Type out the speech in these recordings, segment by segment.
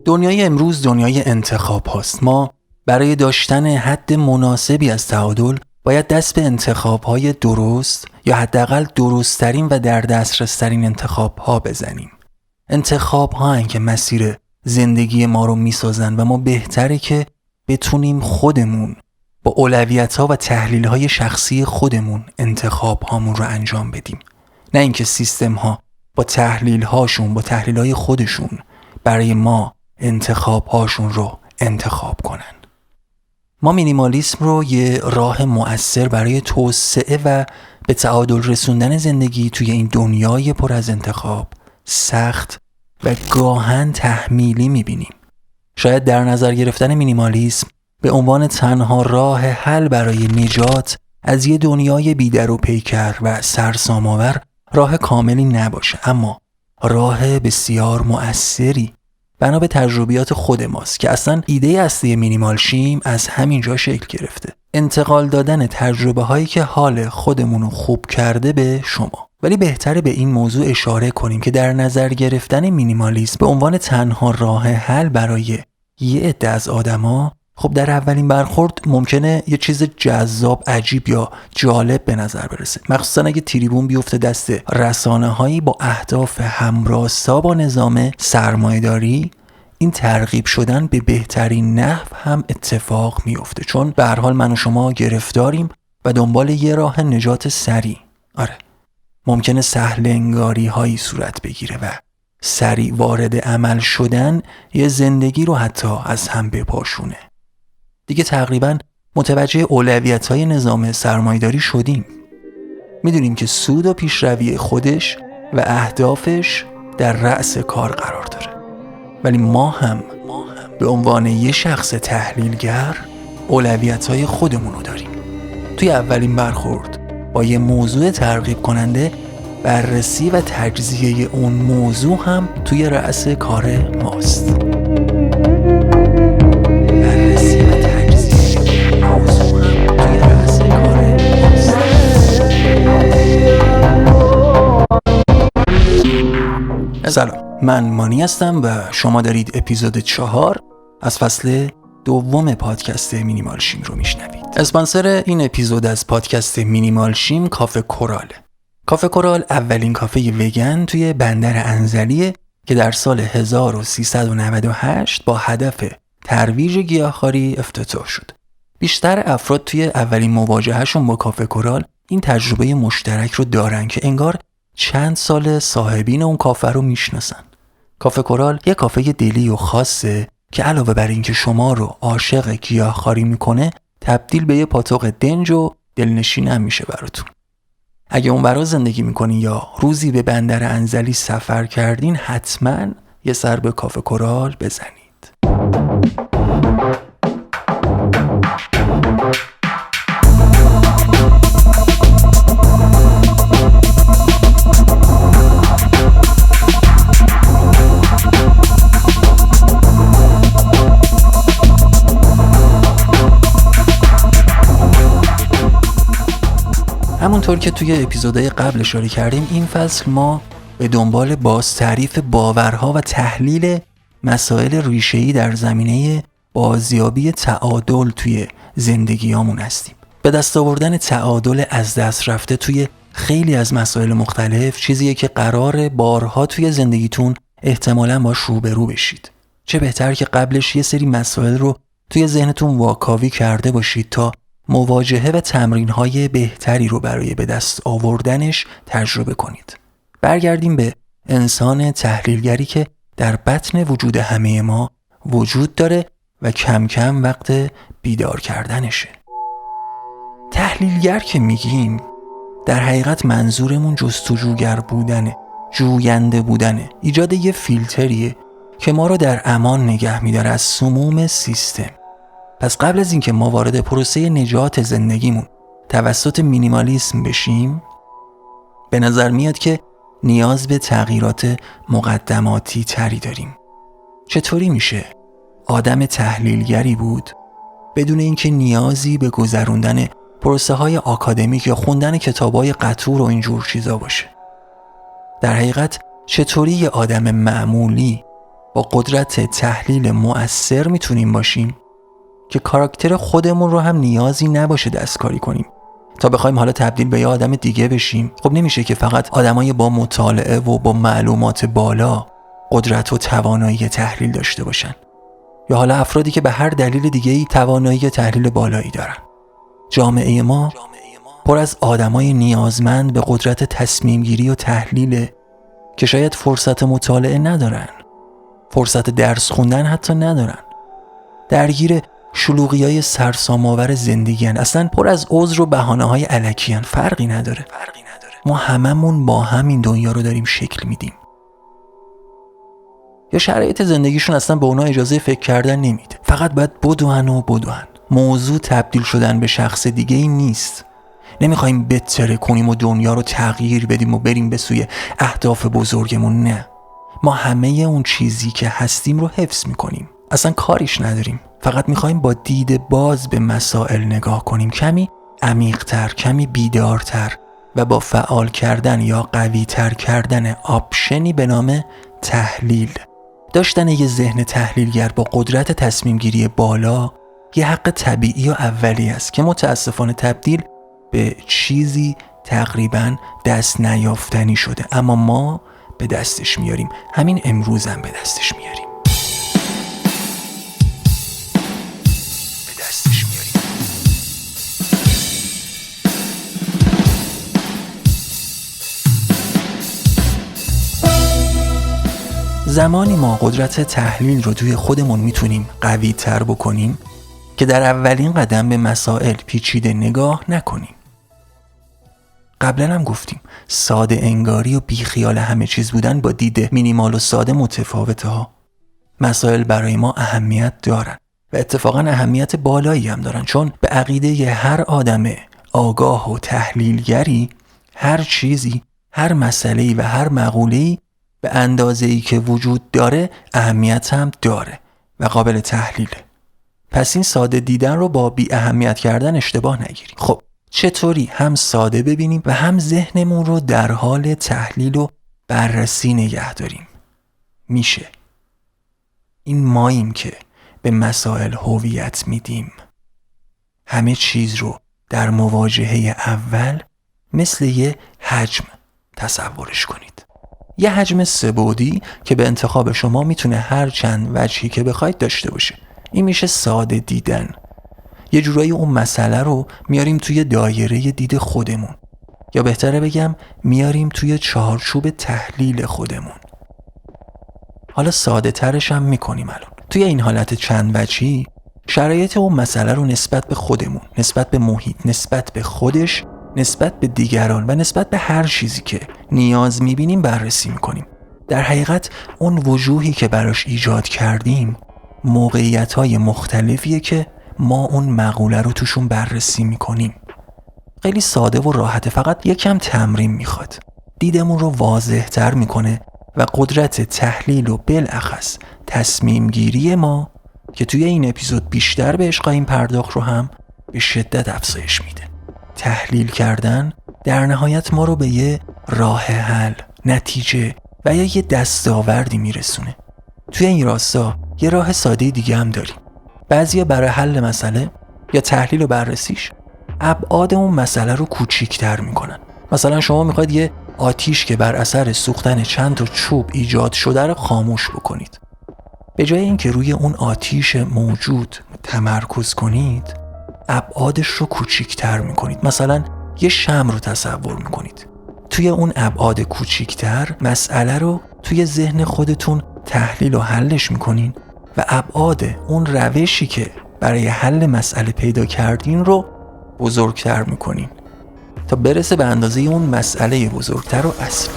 دنیای امروز دنیای انتخاب هاست. ما برای داشتن حد مناسبی از تعادل باید دست به انتخاب های درست یا حداقل درست‌ترین و در دسترس‌ترین انتخاب ها بزنیم. انتخاب ها که مسیر زندگی ما رو میسازن و ما بهتره که بتونیم خودمون با اولویت ها و تحلیل های شخصی خودمون انتخاب هامون رو انجام بدیم، نه اینکه سیستم ها با تحلیل هاشون با تحلیل های خودشون برای ما انتخاب هاشون رو انتخاب کنن. ما مینیمالیسم رو یه راه مؤثر برای توسعه و به تعادل رسوندن زندگی توی این دنیای پر از انتخاب، سخت و گاهن تحمیلی میبینیم. شاید در نظر گرفتن مینیمالیسم به عنوان تنها راه حل برای نجات از یه دنیای بی‌در و پیکر و سرسام‌آور راه کاملی نباشه، اما راه بسیار مؤثری بنا به تجربیات خود ماست که اصلا ایده اصلی مینیمال شیم از همینجا شکل گرفته. انتقال دادن تجربه هایی که حال خودمون رو خوب کرده به شما. ولی بهتره به این موضوع اشاره کنیم که در نظر گرفتن مینیمالیسم به عنوان تنها راه حل برای یه عده از آدما خب در اولین برخورد ممکنه یه چیز جذاب، عجیب یا جالب به نظر برسه، مخصوصا اگه تریبون بیفته دست رسانه‌هایی با اهداف همراستا با نظام سرمایه‌داری. این ترغیب شدن به بهترین نحو هم اتفاق میفته، چون به هر حال من و شما گرفتاریم و دنبال یه راه نجات سریع. آره، ممکنه سهل انگاری هایی صورت بگیره و سریع وارد عمل شدن یه زندگی رو حتی از هم بپاشونه. دیگه تقریباً متوجه اولویت‌های نظام سرمایه‌داری شدیم. میدونیم که سود و پیشروی خودش و اهدافش در رأس کار قرار داره. ولی ما هم به عنوان یه شخص تحلیلگر اولویت‌های خودمون رو داریم. توی اولین برخورد با یه موضوع ترغیب کننده، بررسی و تجزیه اون موضوع هم توی رأس کار ماست. سلام، من مانی هستم و شما دارید اپیزود 4 از فصل دوم پادکست مینیمال شیم رو میشنوید. اسپانسر این اپیزود از پادکست مینیمال شیم کافه کوراله. کافه کورال اولین کافه وگن توی بندر انزلیه که در سال 1398 با هدف ترویج گیاهخواری افتتاح شد. بیشتر افراد توی اولین مواجههشون با کافه کورال این تجربه مشترک رو دارن که انگار چند سال صاحبین اون کافه رو میشناسن. کافه کورال یه کافه دلی و خاصه که علاوه بر این که شما رو عاشق گیاهخواری میکنه، تبدیل به یه پاتوق دنج و دلنشین هم میشه براتون. اگه اون برا زندگی میکنین یا روزی به بندر انزلی سفر کردین، حتما یه سر به کافه کورال بزنید. همونطور که توی اپیزودهای قبل اشاره کردیم، این فصل ما به دنبال بازتعریف باورها و تحلیل مسائل ریشه‌ای در زمینه بازیابی تعادل توی زندگیامون هستیم. به دست آوردن تعادل از دست رفته توی خیلی از مسائل مختلف چیزیه که قراره بارها توی زندگیتون احتمالاً باش روبرو بشید. چه بهتر که قبلش یه سری مسائل رو توی ذهنتون واکاوی کرده باشید تا مواجهه و تمرین‌های بهتری رو برای به دست آوردنش تجربه کنید. برگردیم به انسان تحلیلگری که در بطن وجود همه ما وجود داره و کم کم وقت بیدار کردنشه. تحلیلگر که میگیم در حقیقت منظورمون جستجوگر بودنه، جوینده بودنه، ایجاد یه فیلتریه که ما رو در امان نگه میداره از سموم سیستم. پس قبل از اینکه ما وارد پروسه نجات زندگیمون توسط مینیمالیسم بشیم، به نظر میاد که نیاز به تغییرات مقدماتی تری داریم. چطوری میشه آدم تحلیلگری بود بدون اینکه نیازی به گذروندن پروسه های آکادمیک یا خوندن کتابای قطور و اینجور چیزا باشه؟ در حقیقت چطوری یه آدم معمولی با با قدرت تحلیل مؤثر میتونیم باشیم که کاراکتر خودمون رو هم نیازی نباشه دستکاری کنیم تا بخوایم حالا تبدیل به یه آدم دیگه بشیم. خب نمیشه که فقط آدمای با مطالعه و با معلومات بالا قدرت و توانایی تحلیل داشته باشن، یا حالا افرادی که به هر دلیل دیگه‌ای توانایی تحلیل بالایی دارن. جامعه ما پر از آدمای نیازمند به قدرت تصمیم گیری و تحلیل که شاید فرصت مطالعه ندارن، فرصت درس خوندن حتی ندارن، درگیر شلوغیای سرسام‌آور زندگی‌ان، اصلا پر از عذر و بهانه‌های الکی‌ان. فرقی نداره. ما هممون با همین دنیا رو داریم شکل میدیم. یا شرایط زندگیشون اصلا به اونا اجازه فکر کردن نمیده، فقط باید بدوئن. موضوع تبدیل شدن به شخص دیگه ای نیست. نمیخوایم بتره کنیم و دنیا رو تغییر بدیم و بریم به سوی اهداف بزرگمون. نه، ما همه اون چیزی که هستیم رو حفظ میکنیم، اصلا کاریش نداریم. فقط میخوایم با دید باز به مسائل نگاه کنیم، کمی عمیق‌تر، کمی بیدارتر و با فعال کردن یا قوی‌تر کردن آپشنی به نام تحلیل. داشتن یه ذهن تحلیلگر با قدرت تصمیم گیری بالا یه حق طبیعی و اولی است که متاسفانه تبدیل به چیزی تقریباً دست نیافتنی شده، اما ما به دستش میاریم. همین امروز هم به دستش میاریم. زمانی ما قدرت تحلیل رو توی خودمون میتونیم قوی تر بکنیم که در اولین قدم به مسائل پیچیده نگاه نکنیم. قبلا هم گفتیم ساده انگاری و بیخیال همه چیز بودن با دید مینیمال و ساده متفاوته ها. مسائل برای ما اهمیت دارن و اتفاقا اهمیت بالایی هم دارن، چون به عقیده هر آدم آگاه و تحلیلگری هر چیزی، هر مسئله‌ای و هر مقوله‌ای به اندازه‌ای که وجود داره اهمیت هم داره و قابل تحلیله. پس این ساده دیدن رو با بی اهمیت کردن اشتباه نگیریم. خب چطوری هم ساده ببینیم و هم ذهنمون رو در حال تحلیل و بررسی نگه داریم؟ میشه. این ماییم که به مسائل هویت میدیم. همه چیز رو در مواجهه اول مثل یه حجم تصورش کنید. یه حجم سه‌بعدی که به انتخاب شما میتونه هر چند وجهی که بخواید داشته باشه. این میشه ساده دیدن. یه جورایی اون مسئله رو میاریم توی دایره دید خودمون، یا بهتره بگم میاریم توی چارچوب تحلیل خودمون. حالا ساده ترش هم میکنیم الان. توی این حالت چند وجهی شرایط اون مسئله رو نسبت به خودمون، نسبت به محیط، نسبت به خودش، نسبت به دیگران و نسبت به هر چیزی که نیاز میبینیم بررسی میکنیم. در حقیقت اون وجوهی که براش ایجاد کردیم موقعیت‌های مختلفیه که ما اون مقوله رو توشون بررسی میکنیم. خیلی ساده و راحته، فقط یکم تمرین میخواد. دیدمون رو واضح تر میکنه و قدرت تحلیل و بالاخص تصمیم گیری ما که توی این اپیزود بیشتر بهش خواهیم پرداخت رو هم به شدت افزایش میده. تحلیل کردن در نهایت ما رو به یه راه حل، نتیجه و یا یه دستاوردی میرسونه. توی این راستا یه راه ساده دیگه هم داریم. بعضیا برای حل مسئله یا تحلیل و بررسیش ابعاد اون مسئله رو کوچیک‌تر میکنن. مثلا شما میخواید یه آتیش که بر اثر سوختن چند تا چوب ایجاد شده رو خاموش بکنید. به جای اینکه روی اون آتیش موجود تمرکز کنید، ابعادش رو کوچیک‌تر میکنید. مثلا یه شمع رو تصور میکنید. توی اون ابعاد کوچیک‌تر مسئله رو توی ذهن خودتون تحلیل و حلش میکنین و ابعاد اون روشی که برای حل مسئله پیدا کردین رو بزرگتر میکنین تا برسه به اندازه اون مسئله بزرگتر و اصلی.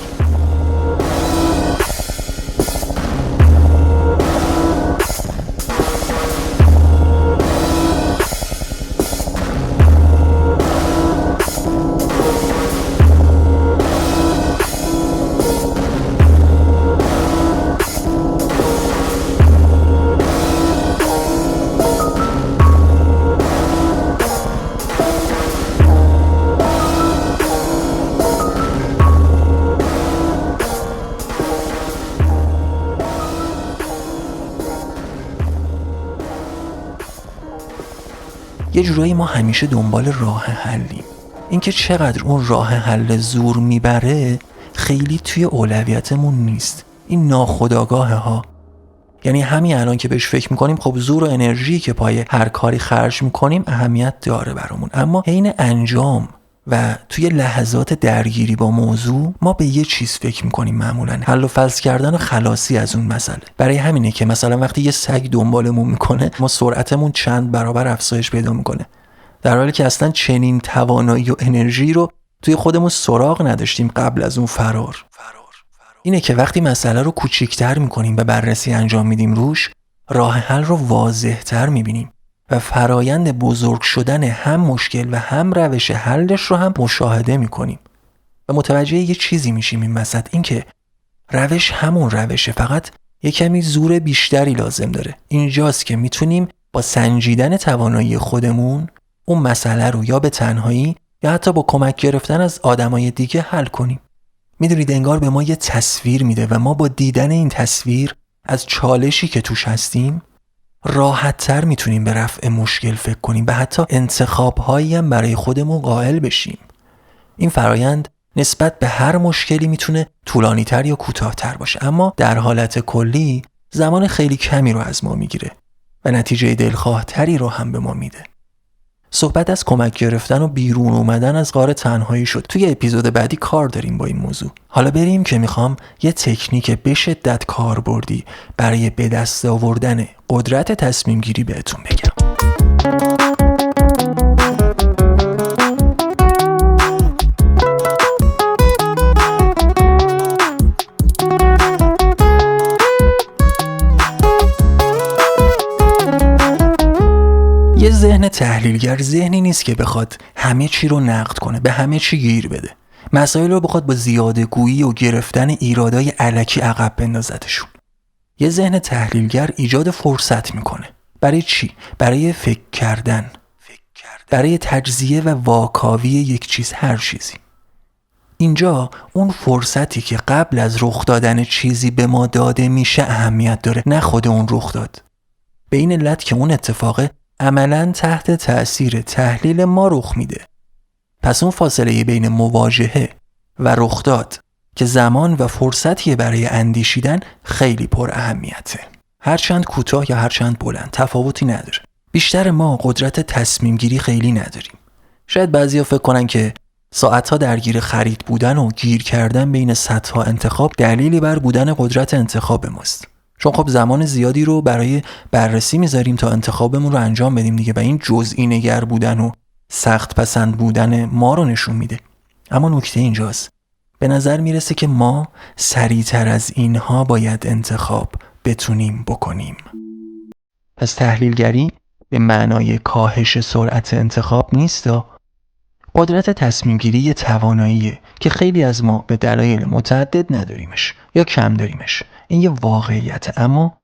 یه جورایی ما همیشه دنبال راه حلیم. اینکه چقدر اون راه حل زور میبره خیلی توی اولویتمون نیست. این ناخودآگاهه ها. یعنی همین الان که بهش فکر میکنیم خب زور و انرژی که پای هر کاری خرج میکنیم اهمیت داره برامون، اما حین انجام و توی لحظات درگیری با موضوع ما به یه چیز فکر میکنیم، معمولا حل و فصل کردن و خلاصی از اون مسئله. برای همینه که مثلا وقتی یه سگ دنبالمون میکنه ما سرعتمون چند برابر افزایش پیدا میکنه، در حالی که اصلا چنین توانایی و انرژی رو توی خودمون سراغ نداشتیم قبل از اون فرار. اینه که وقتی مسئله رو کوچیک‌تر می‌کنیم و بررسی انجام میدیم روش، راه حل رو واضح‌تر می‌بینیم و فرایند بزرگ شدن هم مشکل و هم روش حلش رو هم مشاهده می‌کنیم و متوجه یه چیزی میشیم این وسط، این که روش همون روشه، فقط یه کمی زور بیشتری لازم داره. اینجاست که میتونیم با سنجیدن توانایی خودمون اون مسئله رو یا به تنهایی یا حتی با کمک گرفتن از آدمای دیگه حل کنیم. میدونید انگار به ما یه تصویر میده و ما با دیدن این تصویر از چالشی که توش هستیم راحت‌تر میتونیم به رفع مشکل فکر کنیم و حتی انتخاب‌هایی هم برای خودمون قائل بشیم. این فرایند نسبت به هر مشکلی میتونه طولانی‌تر یا کوتاه‌تر باشه، اما در حالت کلی زمان خیلی کمی رو از ما میگیره و نتیجه دلخواه‌تری رو هم به ما میده. صحبت از کمک گرفتن و بیرون اومدن از غار تنهایی شد. توی اپیزود بعدی کار داریم با این موضوع. حالا بریم که میخوام یه تکنیک به شدت کاربردی برای به دست آوردن قدرت تصمیم گیری بهتون بگم. یه ذهن تحلیلگر ذهنی نیست که بخواد همه چی رو نقد کنه، به همه چی گیر بده، مسائل رو بخواد با زیاده گویی و گرفتن ایرادای الکی عقب بندازتشون. یه ذهن تحلیلگر ایجاد فرصت میکنه. برای چی؟ برای فکر کردن، برای تجزیه و واکاوی یک چیز، هر چیزی. اینجا اون فرصتی که قبل از رخ دادن چیزی به ما داده میشه اهمیت داره، نه خود اون رخ داد. به این علت که اون اتفاق عملاً تحت تأثیر تحلیل ما رخ میده. پس اون فاصله بین مواجهه و رخ داد که زمان و فرصتیه برای اندیشیدن خیلی پر اهمیته. هرچند کوتاه یا هرچند بلند تفاوتی نداره. بیشتر ما قدرت تصمیم گیری خیلی نداریم. شاید بعضیا فکر کنن که ساعتها درگیر خرید بودن و گیر کردن بین صدها انتخاب دلیلی بر بودن قدرت انتخاب ماست. چون خب زمان زیادی رو برای بررسی میذاریم تا انتخابمون رو انجام بدیم دیگه، و این جزئی نگر بودن و سخت پسند بودن ما رو نشون میده. اما نکته اینجاست، به نظر میرسه که ما سریعتر از اینها باید انتخاب بتونیم بکنیم. پس تحلیلگری به معنای کاهش سرعت انتخاب نیست. قدرت تصمیم گیری یه تواناییه که خیلی از ما به دلایل متعدد نداریمش یا کم داریمش. این یه واقعیت اما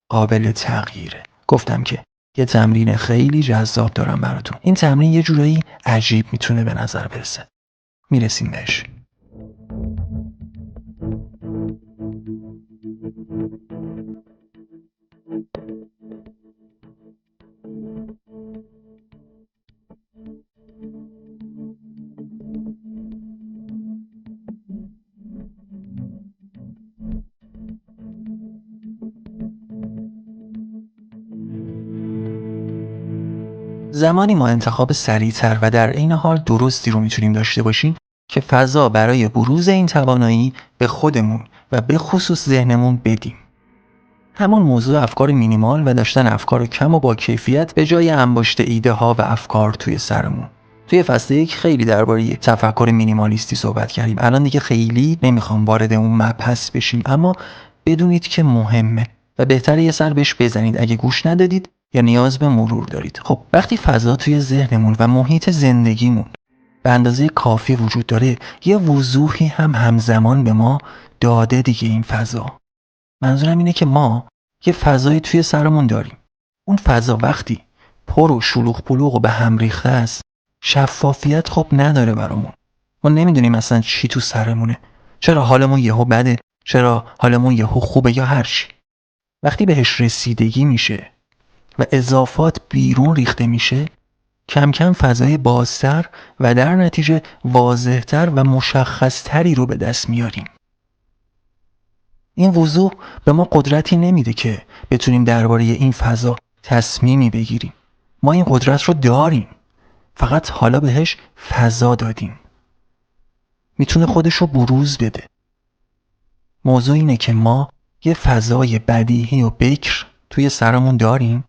قابل تغییره. گفتم که یه تمرین خیلی جذاب دارم براتون. این تمرین یه جورایی عجیب میتونه به نظر برسه. میرسیم بهش. زمانی ما انتخاب سریعتر و در عین حال درستی رو میتونیم داشته باشیم که فضا برای بروز این توانایی به خودمون و به خصوص ذهنمون بدیم. همون موضوع افکار مینیمال و داشتن افکار کم و با کیفیت به جای انباشته ایده ها و افکار توی سرمون. توی فصل 1 خیلی درباره تفکر مینیمالیستی صحبت کردیم. الان دیگه خیلی نمیخوام وارد اون مبحث بشیم، اما بدونید که مهمه و بهتره یه سر بهش بزنید اگه گوش ندادید یا نیاز به مرور دارید. خب وقتی فضا توی ذهنمون و محیط زندگیمون به اندازه کافی وجود داره، یه وضوحی هم همزمان به ما داده دیگه این فضا. منظورم اینه که ما یه فضایی توی سرمون داریم. اون فضا وقتی پر و شلوغ پلوغ و به هم ریخته است، شفافیت خب نداره برامون. ما نمیدونیم اصلا چی تو سرمونه. چرا حالمون یهو بده؟ چرا حالمون یهو خوبه یا هر چی؟ وقتی بهش رسیدگی میشه و اضافات بیرون ریخته میشه، کم کم فضای بازتر و در نتیجه واضحتر و مشخصتری رو به دست میاریم. این وضوح به ما قدرتی نمیده که بتونیم درباره این فضا تصمیمی بگیریم. ما این قدرت رو داریم، فقط حالا بهش فضا دادیم. میتونه خودش رو بروز بده. موضوع اینه که ما یه فضای بدیهی و بکر توی سرمون داریم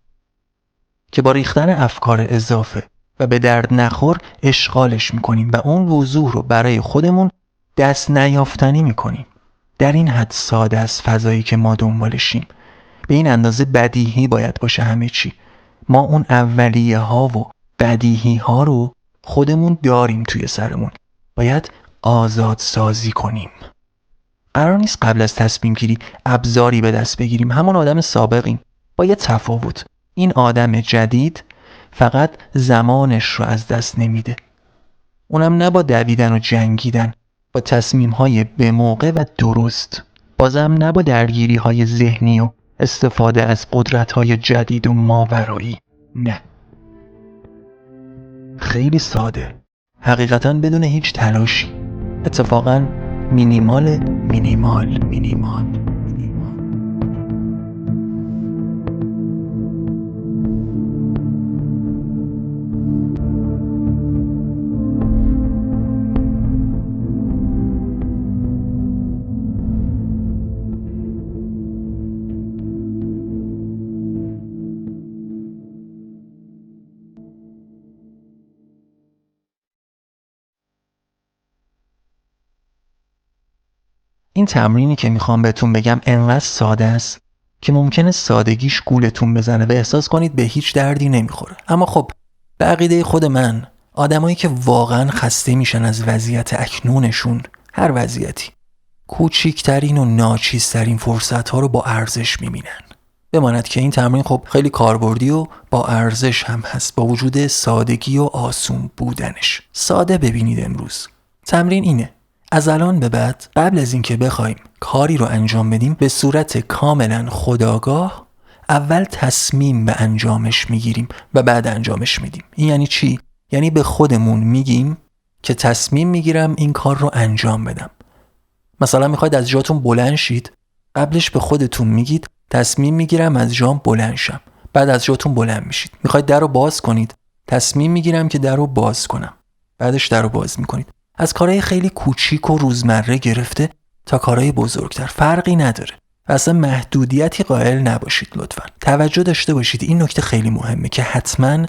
که با ریختن افکار اضافه و به درد نخور اشغالش میکنیم و اون وضوح رو برای خودمون دست نیافتنی میکنیم. در این حد ساده از فضایی که ما دنبالشیم. به این اندازه بدیهی باید باشه همه چی. ما اون اولیه ها و بدیهی ها رو خودمون داریم توی سرمون. باید آزاد سازی کنیم. قرار نیست قبل از تصمیم گیری ابزاری به دست بگیریم. همون آدم سابقیم، با یه تفاوت. این آدم جدید فقط زمانش رو از دست نمیده. اونم نه با دویدن و جنگیدن، با تصمیم‌های به موقع و درست. بازم نه با درگیری‌های ذهنی و استفاده از قدرت‌های جدید و ماورایی. نه، خیلی ساده، حقیقتاً بدون هیچ تلاشی. اتفاقاً مینیمال مینیمال مینیمال. این تمرینی که میخوام بهتون بگم انقدر ساده است که ممکنه سادگیش گولتون بزنه و احساس کنید به هیچ دردی نمیخوره. اما خب به عقیده خود من، آدمایی که واقعا خسته میشن از وضعیت اکنونشون، هر وضعیتی، کوچیکترین و ناچیزترین فرصت‌ها رو با ارزش میبینن. بماند که این تمرین خب خیلی کاربردی و با ارزش هم هست، با وجود سادگی و آسون بودنش. ساده ببینید امروز. تمرین اینه: از الان به بعد قبل از اینکه بخوایم کاری رو انجام بدیم به صورت کاملا خودآگاه اول تصمیم به انجامش میگیریم و بعد انجامش میدیم. این یعنی چی؟ یعنی به خودمون میگیم که تصمیم میگیرم این کار رو انجام بدم. مثلا میخواید از جاتون بلند شید، قبلش به خودتون میگید تصمیم میگیرم از جام بلند شم. بعد از جاتون بلند میشید. میخواید در رو باز کنید، تصمیم میگیرم که در رو باز کنم. بعدش در رو باز میکنید. از کارهای خیلی کوچیک و روزمره گرفته تا کارهای بزرگتر فرقی نداره. اصلا محدودیتی قائل نباشید لطفاً. توجه داشته باشید، این نکته خیلی مهمه که حتما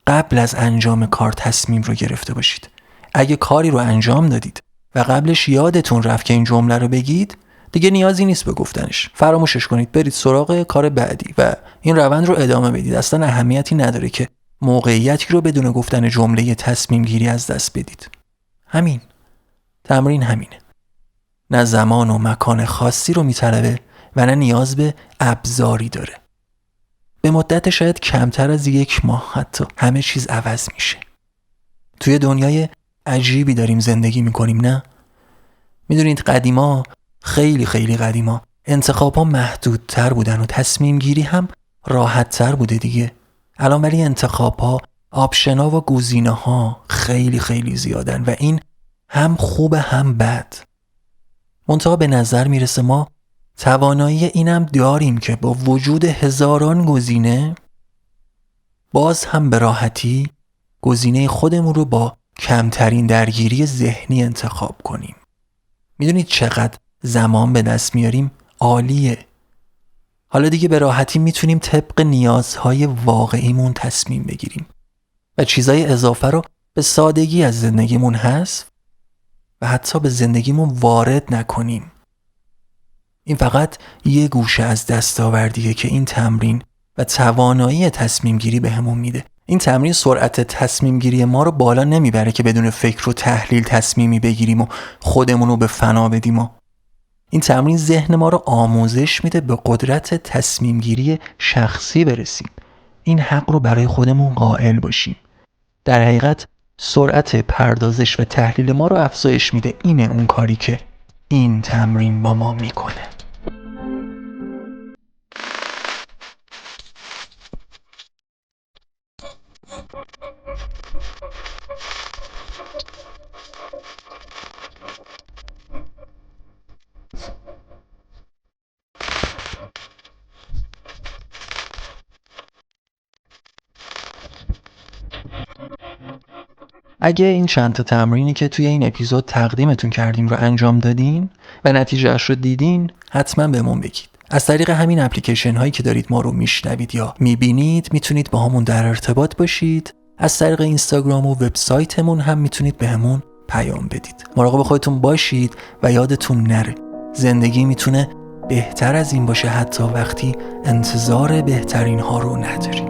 قبل از انجام کار تصمیم رو گرفته باشید. اگه کاری رو انجام دادید و قبلش یادتون رفت که این جمله رو بگید، دیگه نیازی نیست به گفتنش. فراموشش کنید، برید سراغ کار بعدی و این روند رو ادامه بدید. اصلا اهمیتی نداره که موقعیتی رو بدون گفتن جمله تصمیم گیری از دست بدید. همین. تمرین همینه. نه زمان و مکان خاصی رو میطلبه و نه نیاز به ابزاری داره. به مدت شاید کمتر از 1 ماه حتی همه چیز عوض میشه. توی دنیای عجیبی داریم زندگی میکنیم، نه؟ میدونید قدیما، خیلی خیلی قدیما، انتخاب‌ها محدودتر بودن و تصمیم گیری هم راحت‌تر بوده دیگه. الان ولی انتخاب‌ها، آپشن‌ها و گزینه‌ها خیلی خیلی زیادن و این هم خوبه هم بد. منتها به نظر میرسه ما توانایی اینم داریم که با وجود هزاران گزینه باز هم به راحتی گزینه خودمون رو با کمترین درگیری ذهنی انتخاب کنیم. میدونید چقدر زمان به دست میاریم؟ عالیه. حالا دیگه به راحتی میتونیم طبق نیازهای واقعیمون تصمیم بگیریم و چیزای اضافه رو به سادگی از زندگیمون حذف و حتی به زندگیمون وارد نکنیم. این فقط یه گوشه از دستاوردیه که این تمرین و توانایی تصمیم گیری بهمون میده. این تمرین سرعت تصمیم گیری ما رو بالا نمیبره که بدون فکر و تحلیل تصمیمی بگیریم و خودمون رو به فنا بدیم. این تمرین ذهن ما رو آموزش میده به قدرت تصمیم گیری شخصی برسیم. این حق رو برای خودمون قائل باشیم. در حقیقت سرعت پردازش و تحلیل ما رو افزایش میده. اینه اون کاری که این تمرین با ما میکنه. اگه این چند تا تمرینی که توی این اپیزود تقدیمتون کردیم رو انجام دادین و نتیجهش رو دیدین، حتما بهمون بگید. از طریق همین اپلیکیشن هایی که دارید ما رو میشنوید یا میبینید میتونید با همون در ارتباط باشید. از طریق اینستاگرام و وبسایتمون هم میتونید بهمون پیام بدید. مراقب خودتون باشید و یادتون نره زندگی میتونه بهتر از این باشه، حتی وقتی انتظار بهترین ها رو نداریم.